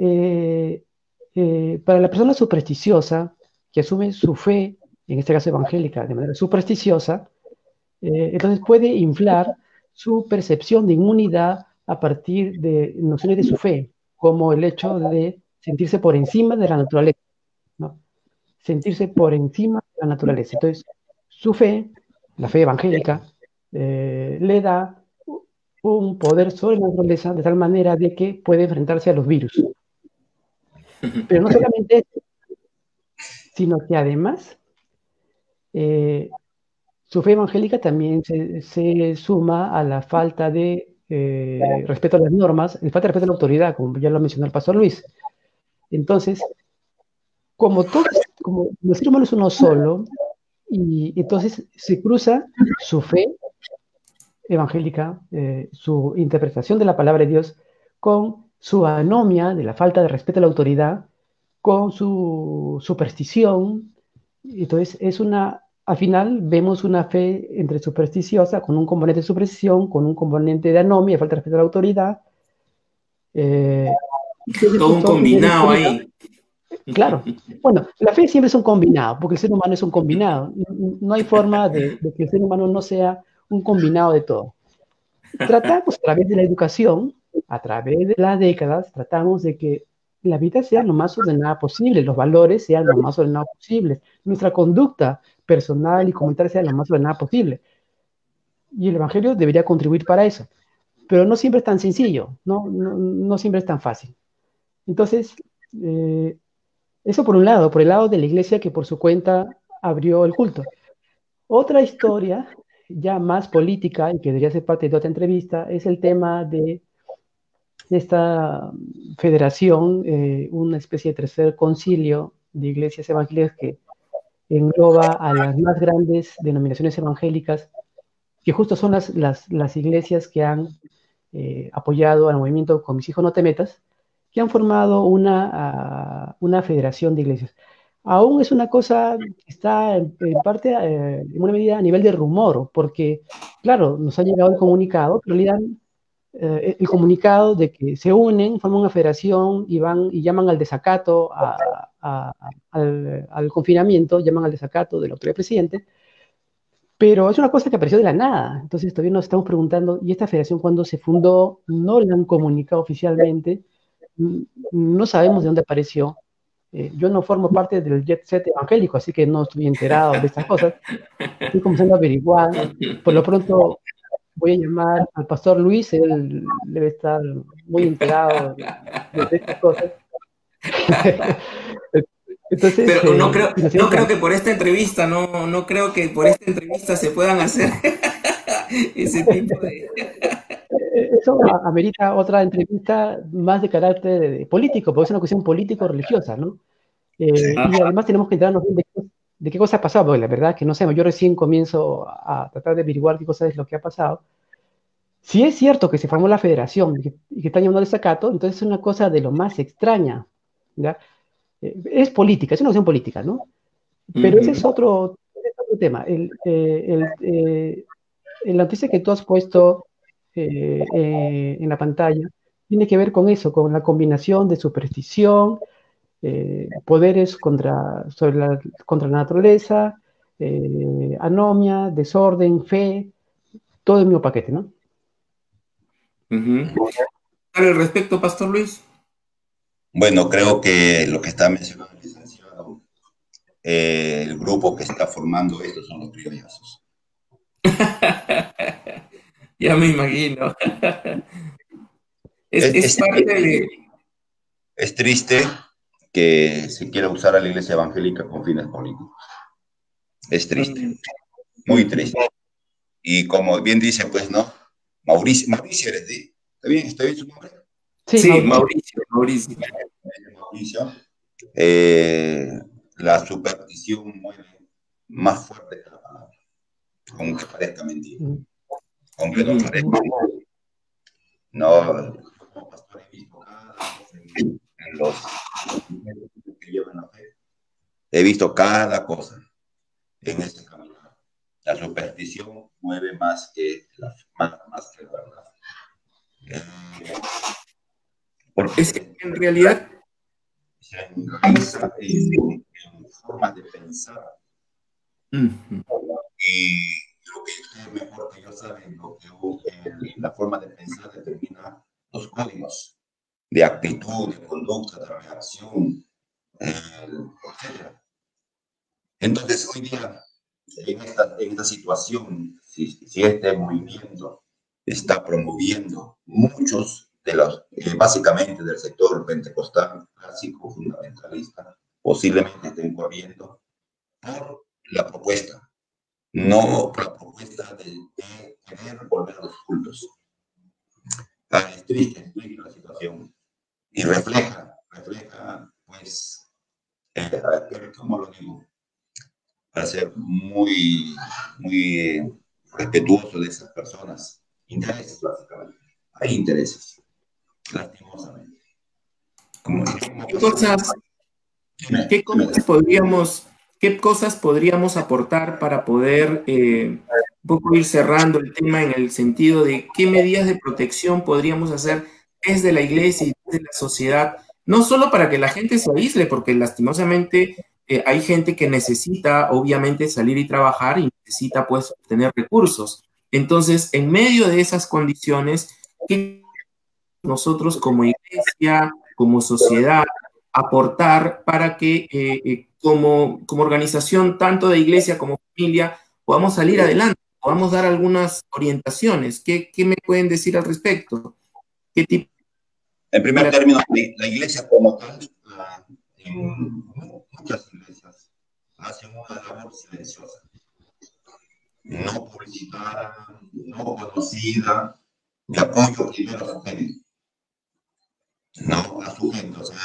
para la persona supersticiosa que asume su fe, en este caso evangélica, de manera supersticiosa, entonces puede inflar su percepción de inmunidad a partir de nociones de su fe, como el hecho de sentirse por encima de la naturaleza, ¿no? Sentirse por encima de la naturaleza. Entonces, su fe, la fe evangélica, le da un poder sobre la naturaleza de tal manera de que puede enfrentarse a los virus. Pero no solamente eso, sino que además su fe evangélica también se suma a la falta de respeto a las normas, la falta de respeto a la autoridad, como ya lo mencionó el pastor Luis. Entonces, como el ser humano es uno solo, y entonces se cruza su fe evangélica, su interpretación de la palabra de Dios, con su anomia de la falta de respeto a la autoridad, con su superstición. Entonces, al final vemos una fe entre supersticiosa, con un componente de superstición, con un componente de anomia, de falta de respeto a la autoridad. Todo un combinado ahí. Claro. Bueno, la fe siempre es un combinado, porque el ser humano es un combinado. No hay forma de que el ser humano no sea un combinado de todo. Tratamos a través de la educación, a través de las décadas, tratamos de que la vida sea lo más ordenada posible, los valores sean lo más ordenados posibles, nuestra conducta personal y comunitaria sea lo más ordenada posible. Y el Evangelio debería contribuir para eso. Pero no siempre es tan sencillo, no siempre es tan fácil. Entonces, eso por un lado, por el lado de la iglesia que por su cuenta abrió el culto. Otra historia, ya más política y que debería ser parte de otra entrevista, es el tema de esta federación, una especie de tercer concilio de iglesias evangélicas que engloba a las más grandes denominaciones evangélicas, que justo son las iglesias que han apoyado al movimiento Con mis hijos no te metas, que han formado una federación de iglesias. Aún es una cosa que está en parte, en una medida a nivel de rumor, porque, claro, nos ha llegado el comunicado, pero le dan el comunicado de que se unen, forman una federación y van y llaman al desacato, al confinamiento, llaman al desacato de la autoridad presidente, pero es una cosa que apareció de la nada. Entonces todavía nos estamos preguntando, ¿y esta federación cuándo se fundó? No la han comunicado oficialmente, no sabemos de dónde apareció. Yo no formo parte del jet set evangélico, así que no estoy enterado de estas cosas. Estoy comenzando a averiguar. Por lo pronto voy a llamar al pastor Luis, él debe estar muy enterado de estas cosas. Entonces, Pero no creo que por esta entrevista, no creo que por esta entrevista se puedan hacer ese tipo de... Eso amerita otra entrevista más de carácter político, porque es una cuestión político-religiosa, ¿no? Y además tenemos que enterarnos bien de qué cosa ha pasado, porque la verdad es que no sabemos, yo recién comienzo a tratar de averiguar qué cosa es lo que ha pasado. Si es cierto que se formó la federación y que están llamando al desacato, entonces es una cosa de lo más extraña, ¿ya? Es política, es una cuestión política, ¿no? Pero ese es otro tema. La noticia que tú has puesto en la pantalla tiene que ver con eso, con la combinación de superstición, poderes contra la naturaleza, anomia, desorden, fe, todo el mismo paquete, ¿no? Al respecto, Pastor Luis. Bueno, creo que lo que está mencionando el licenciado, el grupo que está formando esto son los criollazos. Ya me imagino. Es parte de... Es triste que se quiera usar a la iglesia evangélica con fines políticos. Es triste, muy triste. Y como bien dice, pues, ¿no? Mauricio eres de... ¿Está bien su nombre? Sí, Mauricio. La superstición mueve más fuerte que la palabra, aunque parezca mentira. Aunque no parezca mentira. No, como pastor he visto cada cosa en los que llevan la fe. He visto cada cosa en este camino. La superstición mueve más que la verdad. Porque es que en realidad se enraiza en formas de pensar. Y lo que ustedes mejor que yo saben, la forma de pensar determina los códigos de actitud, de conducta, de reacción, etc. Entonces, hoy día, en esta situación, si este movimiento está promoviendo muchos de los, básicamente del sector pentecostal, clásico, fundamentalista, posiblemente estén corriendo por la propuesta, no por la propuesta de querer volver a los cultos. Es triste la situación y refleja, pues, ¿cómo lo digo? Para ser muy respetuoso de esas personas. Intereses, básicamente. Hay intereses, lastimosamente. ¿Qué cosas podríamos aportar para poder un poco ir cerrando el tema en el sentido de qué medidas de protección podríamos hacer desde la iglesia y desde la sociedad? No solo para que la gente se aísle, porque lastimosamente hay gente que necesita, obviamente, salir y trabajar y necesita, pues, obtener recursos. Entonces, en medio de esas condiciones, ¿qué nosotros como iglesia, como sociedad, aportar para que como organización, tanto de iglesia como familia, podamos salir adelante, podamos dar algunas orientaciones? ¿Qué me pueden decir al respecto? ¿Qué tipo? En primer término, la iglesia como tal, en muchas iglesias, hace una labor silenciosa, no publicitada, no conocida, de apoyo primero a su gente, no a su gente, o sea,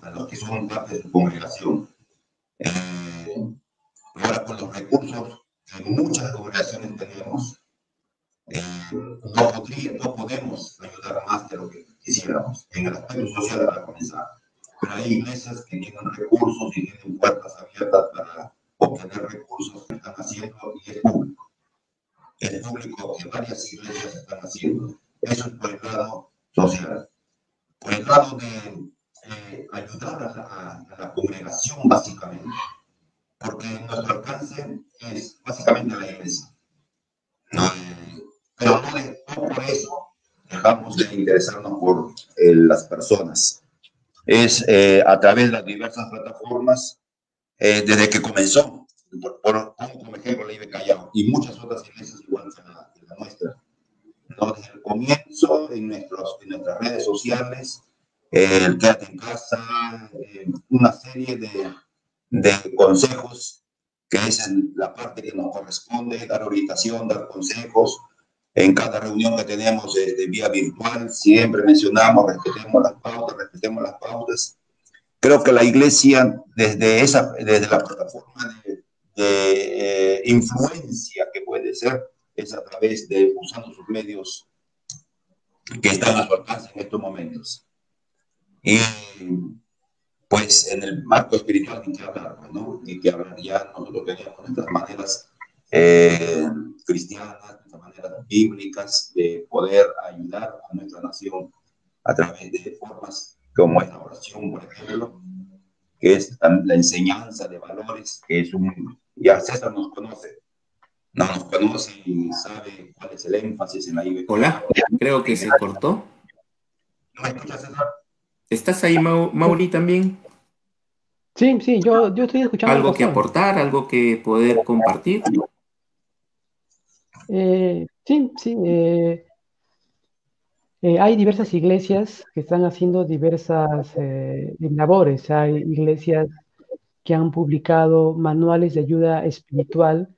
a los que son parte de su congregación. Ahora, con los recursos que muchas congregaciones tenemos, no podemos ayudar más de lo que quisiéramos en el aspecto social para comenzar. Pero hay iglesias que tienen recursos y tienen puertas abiertas para obtener recursos que están haciendo y es público. Es público que varias iglesias están haciendo. Eso es por el lado social. Por el lado de ayudar a la congregación básicamente, porque nuestro alcance es básicamente la iglesia. Pero no por eso dejamos de interesarnos por las personas. Es a través de las diversas plataformas desde que comenzó, como ejemplo la IBE Callao y muchas otras iglesias igual que la nuestra. ¿No? Desde el comienzo en nuestras redes sociales, el quédate en casa, una serie de consejos que es la parte que nos corresponde, dar orientación, dar consejos. En cada reunión que tenemos de vía virtual, siempre mencionamos, respetemos las pautas. Creo que la iglesia, desde la plataforma de influencia que puede ser, es a través de usando sus medios que están a su alcance en estos momentos. Y pues en el marco espiritual ni que hablar, ¿no? Ni que hablar, ya nosotros teníamos nuestras maneras cristianas, nuestras maneras bíblicas de poder ayudar a nuestra nación a través de formas como esta oración, por ejemplo, que es la enseñanza de valores, que es ya César nos conoce y sabe cuál es el énfasis en la IBE. Hola, creo que se cortó. ¿No me escuchas, César? ¿Estás ahí, Mauri, también? Sí, yo estoy escuchando. ¿Algo que aportar, algo que poder compartir? Sí. Hay diversas iglesias que están haciendo diversas labores. Hay iglesias que han publicado manuales de ayuda espiritual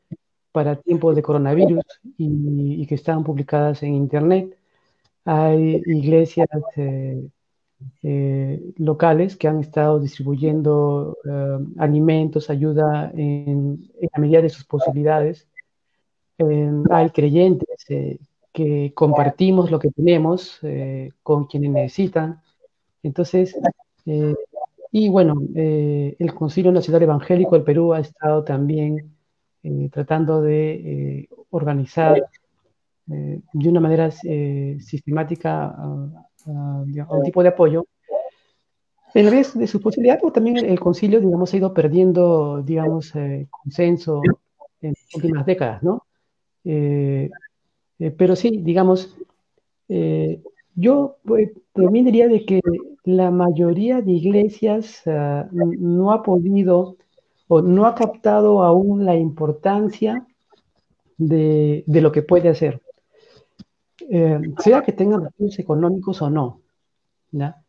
para tiempos de coronavirus y que están publicadas en Internet. Hay iglesias locales que han estado distribuyendo alimentos, ayuda en la medida de sus posibilidades. Hay creyentes que compartimos lo que tenemos con quienes necesitan. Entonces, y bueno, el Concilio Nacional Evangélico del Perú ha estado también tratando de organizar de una manera sistemática un tipo de apoyo. En vez de su posibilidad, pero también el concilio, digamos, ha ido perdiendo, digamos, consenso en las últimas décadas, ¿no? Pero sí, digamos, yo también diría de que la mayoría de iglesias no ha podido o no ha captado aún la importancia de lo que puede hacer, sea que tengan recursos económicos o no, ¿ya?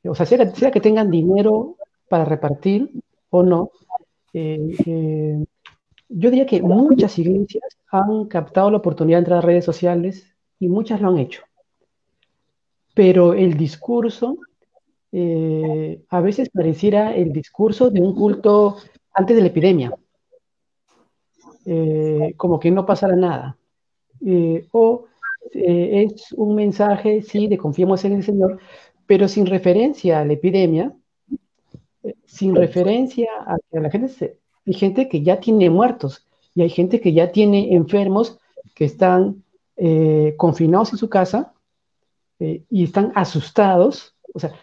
O sea, sea que tengan dinero para repartir o no, yo diría que muchas iglesias han captado la oportunidad de entrar a redes sociales y muchas lo han hecho. Pero el discurso a veces pareciera el discurso de un culto antes de la epidemia, como que no pasara nada. Es un mensaje, sí, de confiemos en el Señor, pero sin referencia a la epidemia, sin referencia a que la gente hay gente que ya tiene muertos y hay gente que ya tiene enfermos que están confinados en su casa y están asustados. O sea,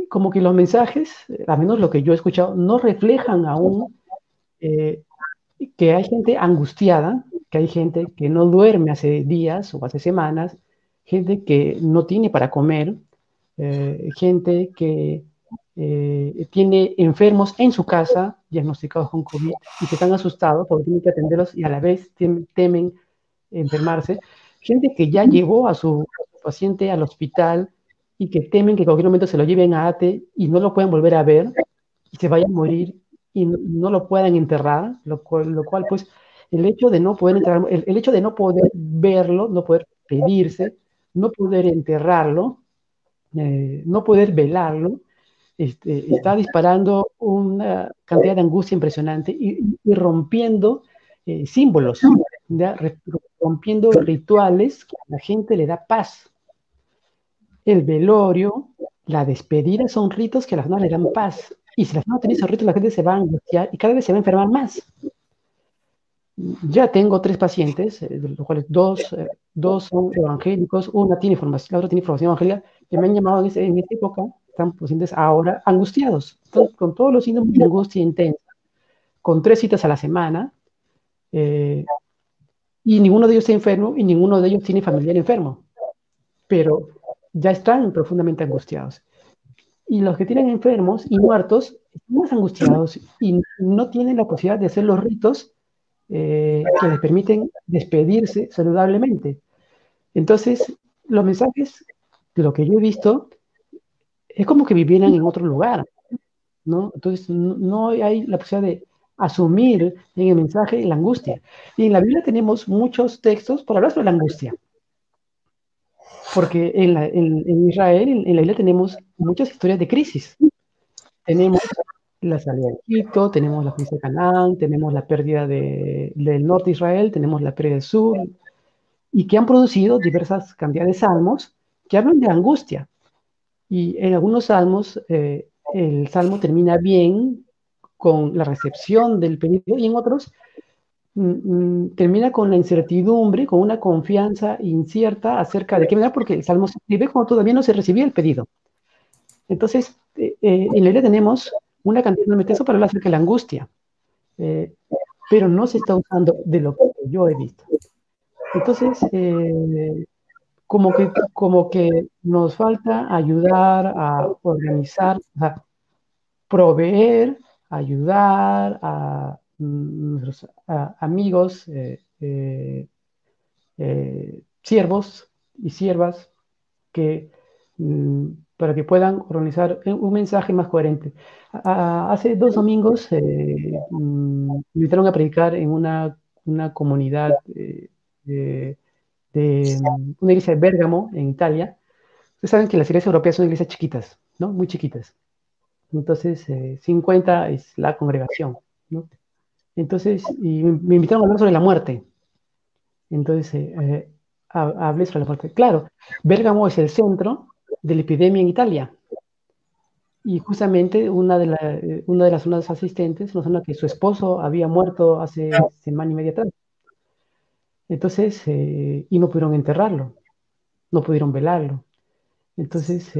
como que los mensajes, al menos lo que yo he escuchado, no reflejan aún que hay gente angustiada, que hay gente que no duerme hace días o hace semanas, gente que no tiene para comer, gente que tiene enfermos en su casa diagnosticados con COVID y que están asustados porque tienen que atenderlos y a la vez temen enfermarse. Gente que ya llevó a su paciente al hospital y que temen que en cualquier momento se lo lleven a ATE y no lo puedan volver a ver y se vaya a morir y no lo puedan enterrar, lo cual pues el hecho de no poder enterrar, el hecho de no poder verlo, no poder pedirse, no poder enterrarlo, no poder velarlo, está disparando una cantidad de angustia impresionante y rompiendo símbolos, ¿ya? Rompiendo rituales que a la gente le da paz. El velorio, la despedida son ritos que a las personas le dan paz. Y si las personas tienen esos ritos, la gente se va a angustiar y cada vez se va a enfermar más. Ya tengo 3 pacientes, de los cuales dos son evangélicos, una tiene formación, la otra tiene formación evangélica, que me han llamado en esta época, están pacientes ahora angustiados, con todos los síntomas de angustia intensa, con 3 citas a la semana, y ninguno de ellos está enfermo y ninguno de ellos tiene familiar enfermo, pero ya están profundamente angustiados. Y los que tienen enfermos y muertos están más angustiados y no tienen la posibilidad de hacer los ritos que les permiten despedirse saludablemente. Entonces, los mensajes de lo que yo he visto es como que vivieran en otro lugar, ¿no? Entonces, no hay la posibilidad de asumir en el mensaje la angustia. Y en la Biblia tenemos muchos textos para hablar sobre la angustia. Porque en Israel, en la Biblia, tenemos muchas historias de crisis. Tenemos la salida de Egipto, tenemos la conquista de Canaán, tenemos la pérdida del norte de Israel, tenemos la pérdida del sur, y que han producido diversas cantidades de salmos que hablan de angustia. Y en algunos salmos, el salmo termina bien con la recepción del pedido, y en otros termina con la incertidumbre, con una confianza incierta acerca de qué manera, porque el salmo se escribe cuando todavía no se recibía el pedido. Entonces, en la Biblia tenemos una cantidad de textos para hablar acerca de la angustia, pero no se está usando de lo que yo he visto. Entonces, como que nos falta ayudar a organizar, a proveer, ayudar a nuestros amigos, siervos y siervas que para que puedan organizar un mensaje más coherente. Hace 2 domingos me invitaron a predicar en una comunidad de una iglesia de Bérgamo, en Italia. Ustedes saben que las iglesias europeas son iglesias chiquitas, ¿no? Muy chiquitas. Entonces, 50 es la congregación, ¿no? Entonces, y me invitaron a hablar sobre la muerte. Entonces, hablé sobre la muerte. Claro, Bérgamo es el centro de la epidemia en Italia. Y justamente una de las zonas asistentes, una zona que su esposo había muerto hace semana y media atrás. Entonces, y no pudieron enterrarlo, no pudieron velarlo. Entonces,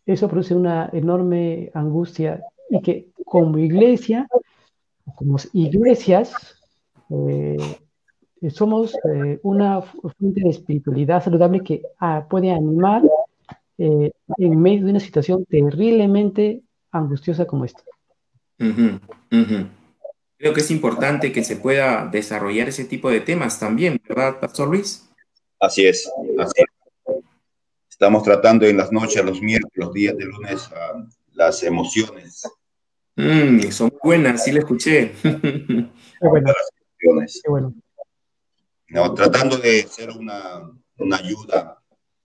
eso produce una enorme angustia y que como iglesia, como iglesias, somos una fuente de espiritualidad saludable que puede animar en medio de una situación terriblemente angustiosa como esta. Ujú, ujú. Creo que es importante que se pueda desarrollar ese tipo de temas también, ¿verdad, Pastor Luis? Así es, así es. Estamos tratando en las noches, los miércoles, los días de lunes, las emociones. Son muy buenas, sí la escuché. Qué bueno, Las emociones. qué bueno. No, tratando de ser una ayuda